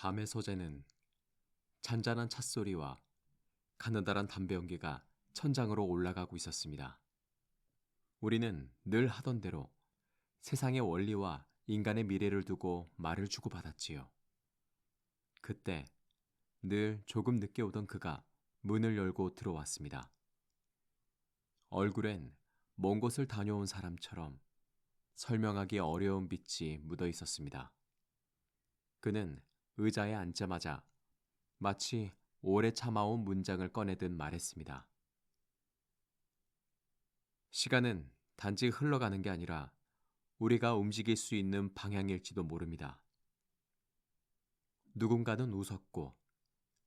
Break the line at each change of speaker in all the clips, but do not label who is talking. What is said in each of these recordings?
밤의 소재는 잔잔한 찻소리와 가느다란 담배 연기가 천장으로 올라가고 있었습니다. 우리는 늘 하던 대로 세상의 원리와 인간의 미래를 두고 말을 주고받았지요. 그때 늘 조금 늦게 오던 그가 문을 열고 들어왔습니다. 얼굴엔 먼 곳을 다녀온 사람처럼 설명하기 어려운 빛이 묻어 있었습니다. 그는 의자에 앉자마자 마치 오래 참아온 문장을 꺼내듯 말했습니다. 시간은 단지 흘러가는 게 아니라 우리가 움직일 수 있는 방향일지도 모릅니다. 누군가는 웃었고,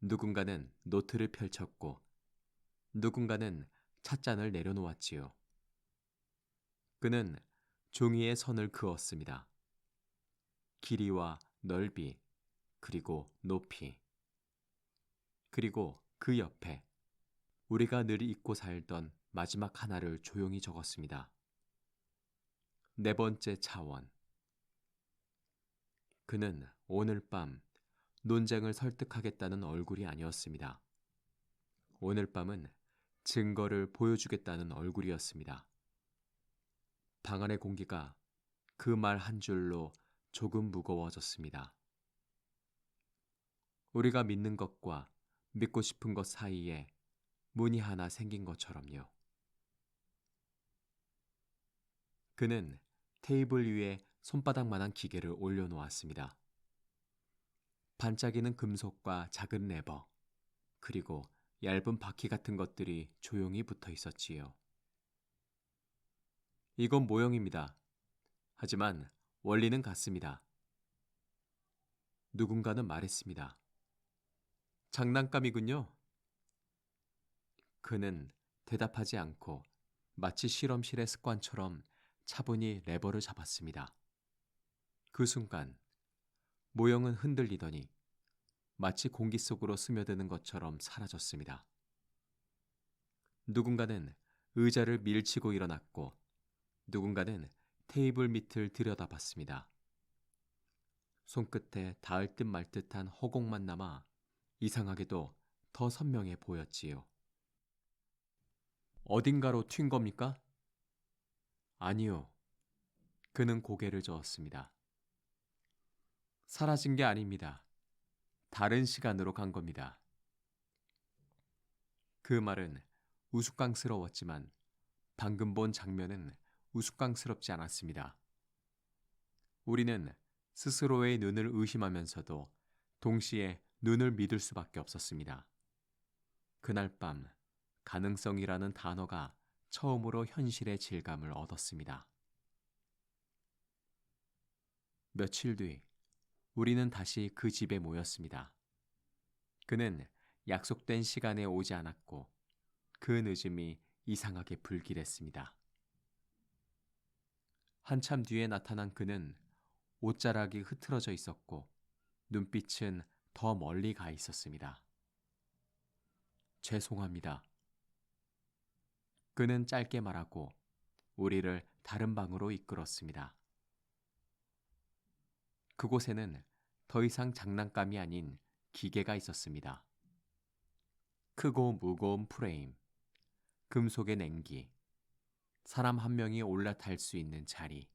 누군가는 노트를 펼쳤고, 누군가는 찻잔을 내려놓았지요. 그는 종이에 선을 그었습니다. 길이와 넓이, 그리고 높이. 그리고 그 옆에 우리가 늘 잊고 살던 마지막 하나를 조용히 적었습니다. 네 번째 차원. 그는 오늘 밤 논쟁을 설득하겠다는 얼굴이 아니었습니다. 오늘 밤은 증거를 보여주겠다는 얼굴이었습니다. 방 안의 공기가 그 말 한 줄로 조금 무거워졌습니다. 우리가 믿는 것과 믿고 싶은 것 사이에 문이 하나 생긴 것처럼요. 그는 테이블 위에 손바닥만한 기계를 올려놓았습니다. 반짝이는 금속과 작은 레버, 그리고 얇은 바퀴 같은 것들이 조용히 붙어 있었지요. 이건 모형입니다. 하지만 원리는 같습니다. 누군가는 말했습니다. 장난감이군요. 그는 대답하지 않고 마치 실험실의 습관처럼 차분히 레버를 잡았습니다. 그 순간 모형은 흔들리더니 마치 공기 속으로 스며드는 것처럼 사라졌습니다. 누군가는 의자를 밀치고 일어났고 누군가는 테이블 밑을 들여다봤습니다. 손끝에 닿을 듯 말 듯한 허공만 남아 이상하게도 더 선명해 보였지요. 어딘가로 튄 겁니까? 아니요. 그는 고개를 저었습니다. 사라진 게 아닙니다. 다른 시간으로 간 겁니다. 그 말은 우스꽝스러웠지만 방금 본 장면은 우스꽝스럽지 않았습니다. 우리는 스스로의 눈을 의심하면서도 동시에 눈을 믿을 수밖에 없었습니다. 그날 밤 가능성이라는 단어가 처음으로 현실의 질감을 얻었습니다. 며칠 뒤 우리는 다시 그 집에 모였습니다. 그는 약속된 시간에 오지 않았고 그 늦음이 이상하게 불길했습니다. 한참 뒤에 나타난 그는 옷자락이 흐트러져 있었고 눈빛은 더 멀리 가 있었습니다. 죄송합니다. 그는 짧게 말하고 우리를 다른 방으로 이끌었습니다. 그곳에는 더 이상 장난감이 아닌 기계가 있었습니다. 크고 무거운 프레임, 금속의 냉기, 사람 한 명이 올라탈 수 있는 자리.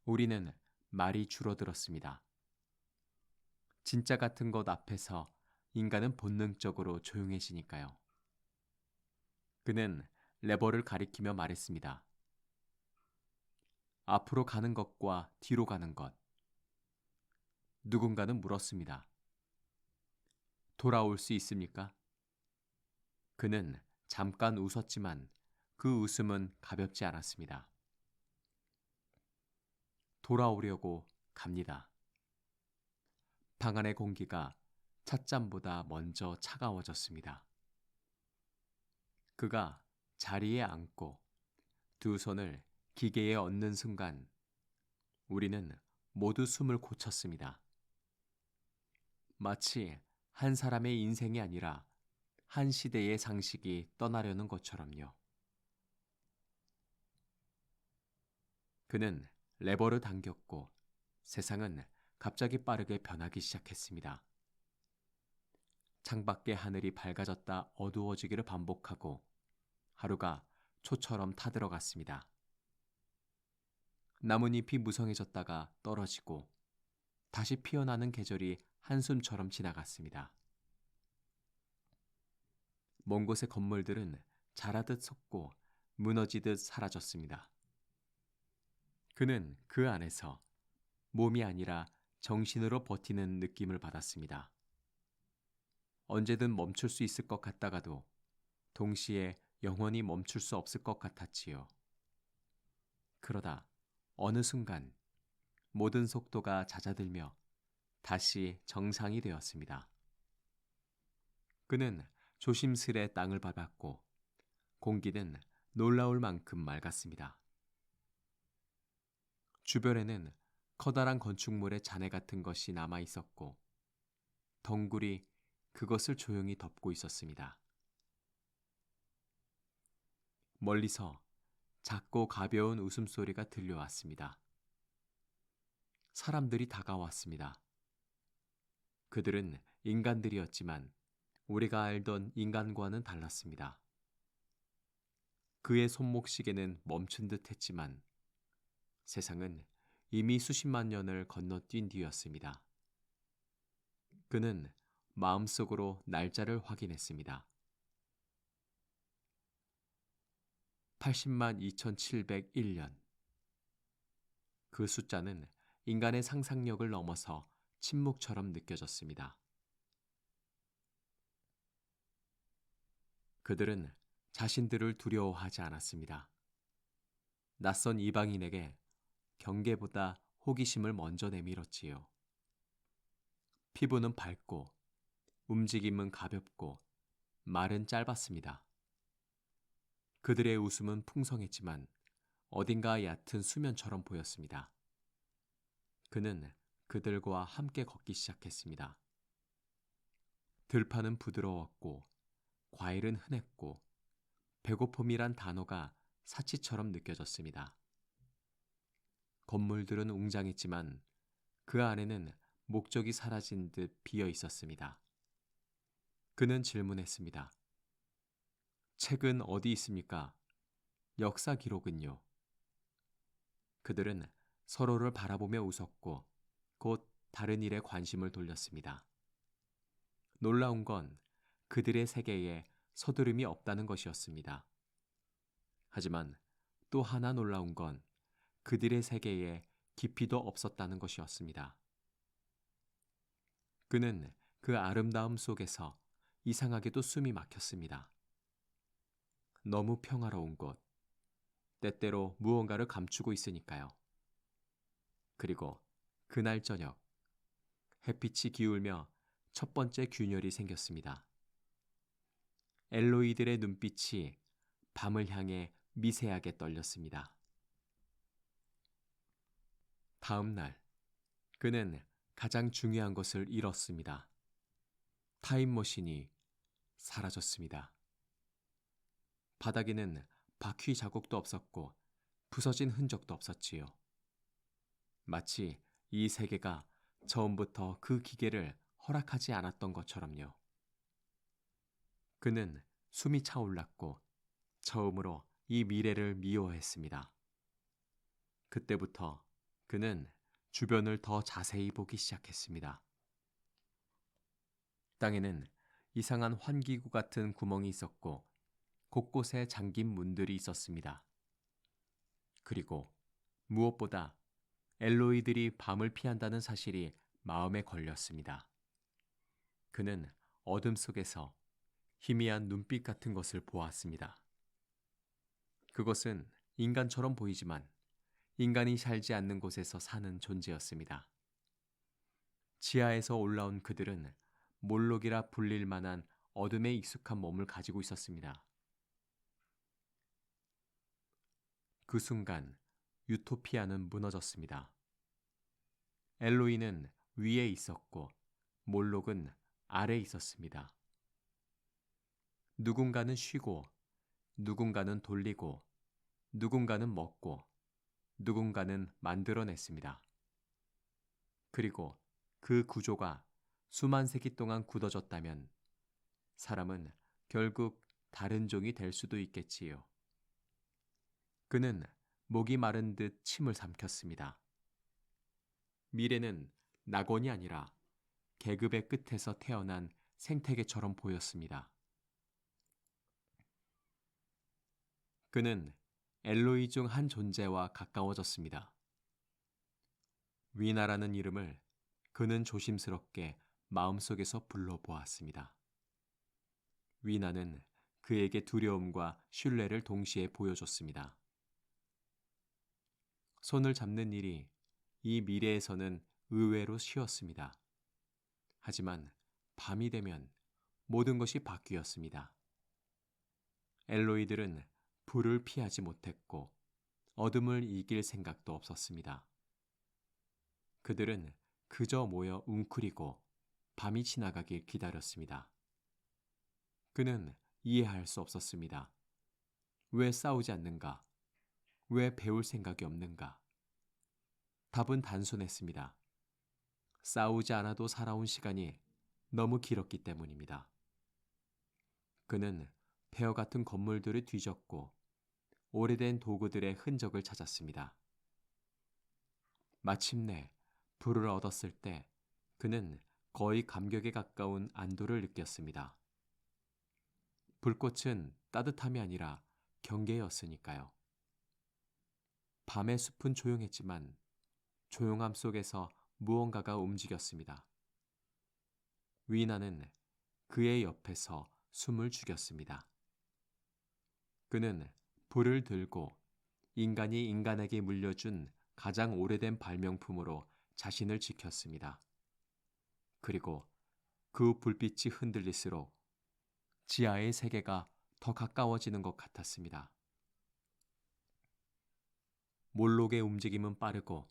우리는 말이 줄어들었습니다. 진짜 같은 것 앞에서 인간은 본능적으로 조용해지니까요. 그는 레버를 가리키며 말했습니다. 앞으로 가는 것과 뒤로 가는 것. 누군가는 물었습니다. 돌아올 수 있습니까? 그는 잠깐 웃었지만 그 웃음은 가볍지 않았습니다. 돌아오려고 갑니다. 방 안의 공기가 찻잔보다 먼저 차가워졌습니다. 그가 자리에 앉고 두 손을 기계에 얹는 순간 우리는 모두 숨을 고쳤습니다. 마치 한 사람의 인생이 아니라 한 시대의 상식이 떠나려는 것처럼요. 그는 레버를 당겼고 세상은 갑자기 빠르게 변하기 시작했습니다. 창밖의 하늘이 밝아졌다 어두워지기를 반복하고 하루가 초처럼 타들어갔습니다. 나뭇잎이 무성해졌다가 떨어지고 다시 피어나는 계절이 한숨처럼 지나갔습니다. 먼 곳의 건물들은 자라듯 솟고 무너지듯 사라졌습니다. 그는 그 안에서 몸이 아니라 정신으로 버티는 느낌을 받았습니다. 언제든 멈출 수 있을 것 같다가도 동시에 영원히 멈출 수 없을 것 같았지요. 그러다 어느 순간 모든 속도가 잦아들며 다시 정상이 되었습니다. 그는 조심스레 땅을 밟았고 공기는 놀라울 만큼 맑았습니다. 주변에는 커다란 건축물의 잔해 같은 것이 남아 있었고 덩굴이 그것을 조용히 덮고 있었습니다. 멀리서 작고 가벼운 웃음소리가 들려왔습니다. 사람들이 다가왔습니다. 그들은 인간들이었지만 우리가 알던 인간과는 달랐습니다. 그의 손목시계는 멈춘 듯 했지만 세상은 이미 수십만 년을 건너뛴 뒤였습니다. 그는 마음속으로 날짜를 확인했습니다. 80만 2701년. 그 숫자는 인간의 상상력을 넘어서 침묵처럼 느껴졌습니다. 그들은 자신들을 두려워하지 않았습니다. 낯선 이방인에게 경계보다 호기심을 먼저 내밀었지요. 피부는 밝고 움직임은 가볍고 말은 짧았습니다. 그들의 웃음은 풍성했지만 어딘가 얕은 수면처럼 보였습니다. 그는 그들과 함께 걷기 시작했습니다. 들판은 부드러웠고 과일은 흔했고 배고픔이란 단어가 사치처럼 느껴졌습니다. 건물들은 웅장했지만 그 안에는 목적이 사라진 듯 비어 있었습니다. 그는 질문했습니다. 책은 어디 있습니까? 역사 기록은요? 그들은 서로를 바라보며 웃었고 곧 다른 일에 관심을 돌렸습니다. 놀라운 건 그들의 세계에 서두름이 없다는 것이었습니다. 하지만 또 하나 놀라운 건 그들의 세계에 깊이도 없었다는 것이었습니다. 그는 그 아름다움 속에서 이상하게도 숨이 막혔습니다. 너무 평화로운 곳, 때때로 무언가를 감추고 있으니까요. 그리고 그날 저녁, 햇빛이 기울며 첫 번째 균열이 생겼습니다. 엘로이들의 눈빛이 밤을 향해 미세하게 떨렸습니다. 다음 날, 그는 가장 중요한 것을 잃었습니다. 타임머신이 사라졌습니다. 바닥에는 바퀴 자국도 없었고 부서진 흔적도 없었지요. 마치 이 세계가 처음부터 그 기계를 허락하지 않았던 것처럼요. 그는 숨이 차올랐고 처음으로 이 미래를 미워했습니다. 그때부터 그는 주변을 더 자세히 보기 시작했습니다. 땅에는 이상한 환기구 같은 구멍이 있었고 곳곳에 잠긴 문들이 있었습니다. 그리고 무엇보다 엘로이들이 밤을 피한다는 사실이 마음에 걸렸습니다. 그는 어둠 속에서 희미한 눈빛 같은 것을 보았습니다. 그것은 인간처럼 보이지만 인간이 살지 않는 곳에서 사는 존재였습니다. 지하에서 올라온 그들은 몰록이라 불릴 만한 어둠에 익숙한 몸을 가지고 있었습니다. 그 순간 유토피아는 무너졌습니다. 엘로이는 위에 있었고 몰록은 아래에 있었습니다. 누군가는 쉬고 누군가는 돌리고 누군가는 먹고 누군가는 만들어냈습니다. 그리고 그 구조가 수만 세기 동안 굳어졌다면 사람은 결국 다른 종이 될 수도 있겠지요. 그는 목이 마른 듯 침을 삼켰습니다. 미래는 낙원이 아니라 계급의 끝에서 태어난 생태계처럼 보였습니다. 그는 엘로이 중 한 존재와 가까워졌습니다. 위나라는 이름을 그는 조심스럽게 마음속에서 불러보았습니다. 위나는 그에게 두려움과 신뢰를 동시에 보여줬습니다. 손을 잡는 일이 이 미래에서는 의외로 쉬웠습니다. 하지만 밤이 되면 모든 것이 바뀌었습니다. 엘로이들은 불을 피하지 못했고 어둠을 이길 생각도 없었습니다. 그들은 그저 모여 웅크리고 밤이 지나가길 기다렸습니다. 그는 이해할 수 없었습니다. 왜 싸우지 않는가? 왜 배울 생각이 없는가? 답은 단순했습니다. 싸우지 않아도 살아온 시간이 너무 길었기 때문입니다. 그는 폐허 같은 건물들을 뒤졌고 오래된 도구들의 흔적을 찾았습니다. 마침내 불을 얻었을 때 그는 거의 감격에 가까운 안도를 느꼈습니다. 불꽃은 따뜻함이 아니라 경계였으니까요. 밤의 숲은 조용했지만 조용함 속에서 무언가가 움직였습니다. 위나는 그의 옆에서 숨을 죽였습니다. 그는 불을 들고 인간이 인간에게 물려준 가장 오래된 발명품으로 자신을 지켰습니다. 그리고 그 불빛이 흔들릴수록 지하의 세계가 더 가까워지는 것 같았습니다. 몰록의 움직임은 빠르고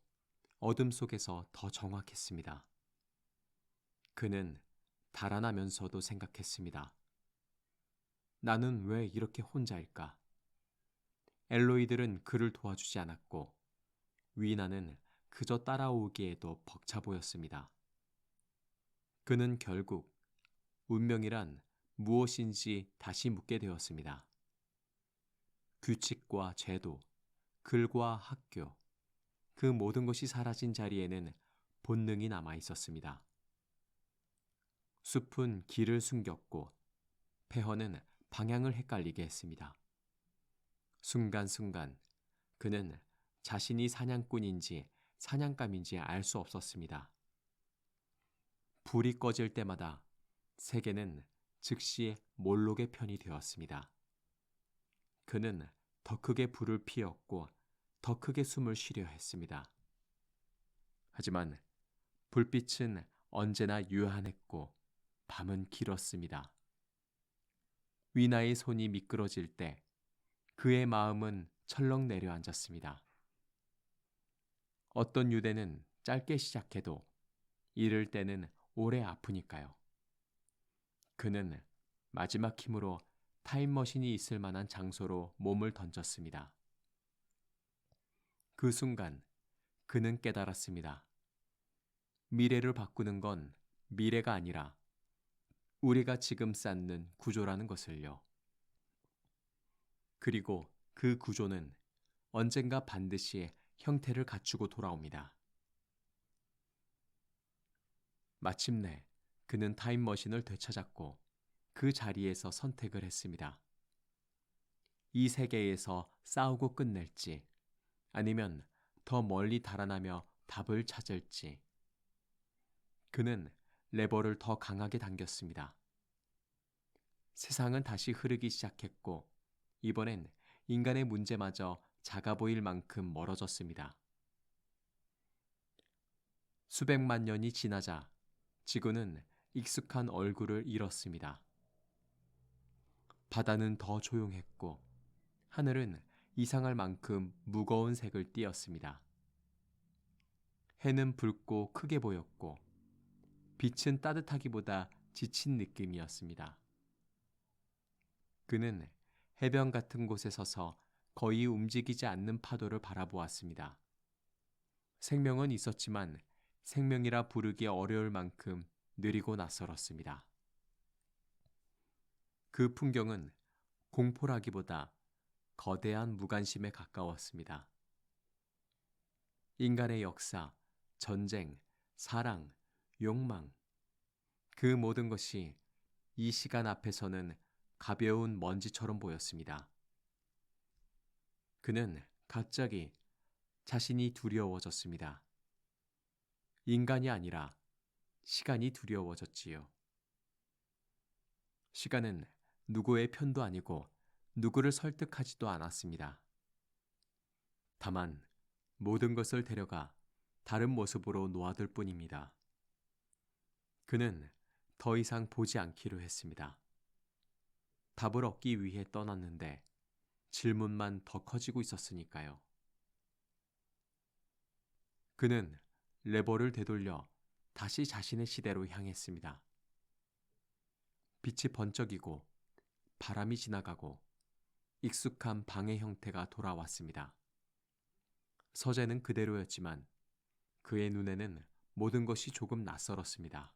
어둠 속에서 더 정확했습니다. 그는 달아나면서도 생각했습니다. 나는 왜 이렇게 혼자일까? 엘로이들은 그를 도와주지 않았고 위나는 그저 따라오기에도 벅차 보였습니다. 그는 결국 운명이란 무엇인지 다시 묻게 되었습니다. 규칙과 제도, 글과 학교, 그 모든 것이 사라진 자리에는 본능이 남아 있었습니다. 숲은 길을 숨겼고 폐허는 방향을 헷갈리게 했습니다. 순간순간 그는 자신이 사냥꾼인지 사냥감인지 알 수 없었습니다. 불이 꺼질 때마다 세계는 즉시 몰록의 편이 되었습니다. 그는 더 크게 불을 피웠고 더 크게 숨을 쉬려 했습니다. 하지만 불빛은 언제나 유한했고 밤은 길었습니다. 위나의 손이 미끄러질 때 그의 마음은 철렁 내려앉았습니다. 어떤 유대는 짧게 시작해도 이를 때는 오래 아프니까요. 그는 마지막 힘으로 타임머신이 있을 만한 장소로 몸을 던졌습니다. 그 순간 그는 깨달았습니다. 미래를 바꾸는 건 미래가 아니라 우리가 지금 쌓는 구조라는 것을요. 그리고 그 구조는 언젠가 반드시 형태를 갖추고 돌아옵니다. 마침내 그는 타임머신을 되찾았고 그 자리에서 선택을 했습니다. 이 세계에서 싸우고 끝낼지 아니면 더 멀리 달아나며 답을 찾을지. 그는 레버를 더 강하게 당겼습니다. 세상은 다시 흐르기 시작했고 이번엔 인간의 문제마저 작아 보일 만큼 멀어졌습니다. 수백만 년이 지나자 지구는 익숙한 얼굴을 잃었습니다. 바다는 더 조용했고 하늘은 이상할 만큼 무거운 색을 띠었습니다. 해는 붉고 크게 보였고 빛은 따뜻하기보다 지친 느낌이었습니다. 그는 해변 같은 곳에 서서 거의 움직이지 않는 파도를 바라보았습니다. 생명은 있었지만 생명이라 부르기 어려울 만큼 느리고 낯설었습니다. 그 풍경은 공포라기보다 거대한 무관심에 가까웠습니다. 인간의 역사, 전쟁, 사랑, 욕망, 그 모든 것이 이 시간 앞에서는 가벼운 먼지처럼 보였습니다. 그는 갑자기 자신이 두려워졌습니다. 인간이 아니라 시간이 두려워졌지요. 시간은 누구의 편도 아니고 누구를 설득하지도 않았습니다. 다만 모든 것을 데려가 다른 모습으로 놓아둘 뿐입니다. 그는 더 이상 보지 않기로 했습니다. 답을 얻기 위해 떠났는데 질문만 더 커지고 있었으니까요. 그는 레버를 되돌려 다시 자신의 시대로 향했습니다. 빛이 번쩍이고 바람이 지나가고 익숙한 방의 형태가 돌아왔습니다. 서재는 그대로였지만 그의 눈에는 모든 것이 조금 낯설었습니다.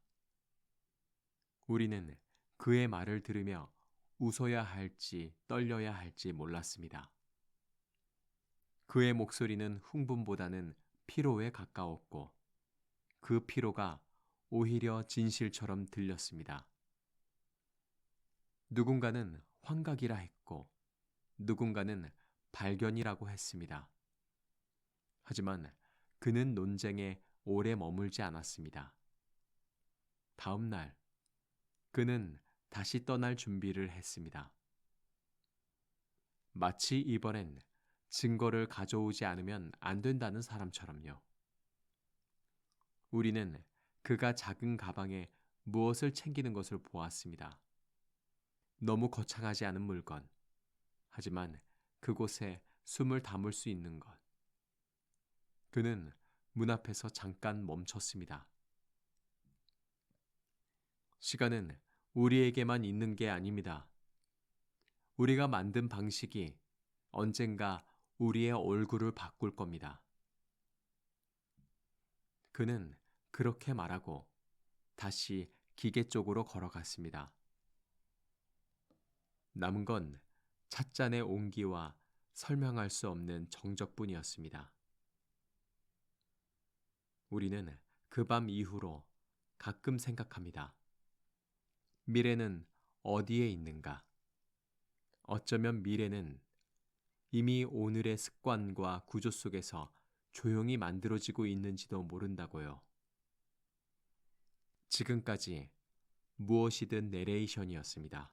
우리는 그의 말을 들으며 웃어야 할지 떨려야 할지 몰랐습니다. 그의 목소리는 흥분보다는 피로에 가까웠고 그 피로가 오히려 진실처럼 들렸습니다. 누군가는 환각이라 했고 누군가는 발견이라고 했습니다. 하지만 그는 논쟁에 오래 머물지 않았습니다. 다음 날 그는 다시 떠날 준비를 했습니다. 마치 이번엔 증거를 가져오지 않으면 안 된다는 사람처럼요. 우리는 그가 작은 가방에 무엇을 챙기는 것을 보았습니다. 너무 거창하지 않은 물건, 하지만 그곳에 숨을 담을 수 있는 것. 그는 문 앞에서 잠깐 멈췄습니다. 시간은 우리에게만 있는 게 아닙니다. 우리가 만든 방식이 언젠가 우리의 얼굴을 바꿀 겁니다. 그는 그렇게 말하고 다시 기계 쪽으로 걸어갔습니다. 남은 건 찻잔의 온기와 설명할 수 없는 정적뿐이었습니다. 우리는 그 밤 이후로 가끔 생각합니다. 미래는 어디에 있는가? 어쩌면 미래는 이미 오늘의 습관과 구조 속에서 조용히 만들어지고 있는지도 모른다고요. 지금까지 무엇이든 내레이션이었습니다.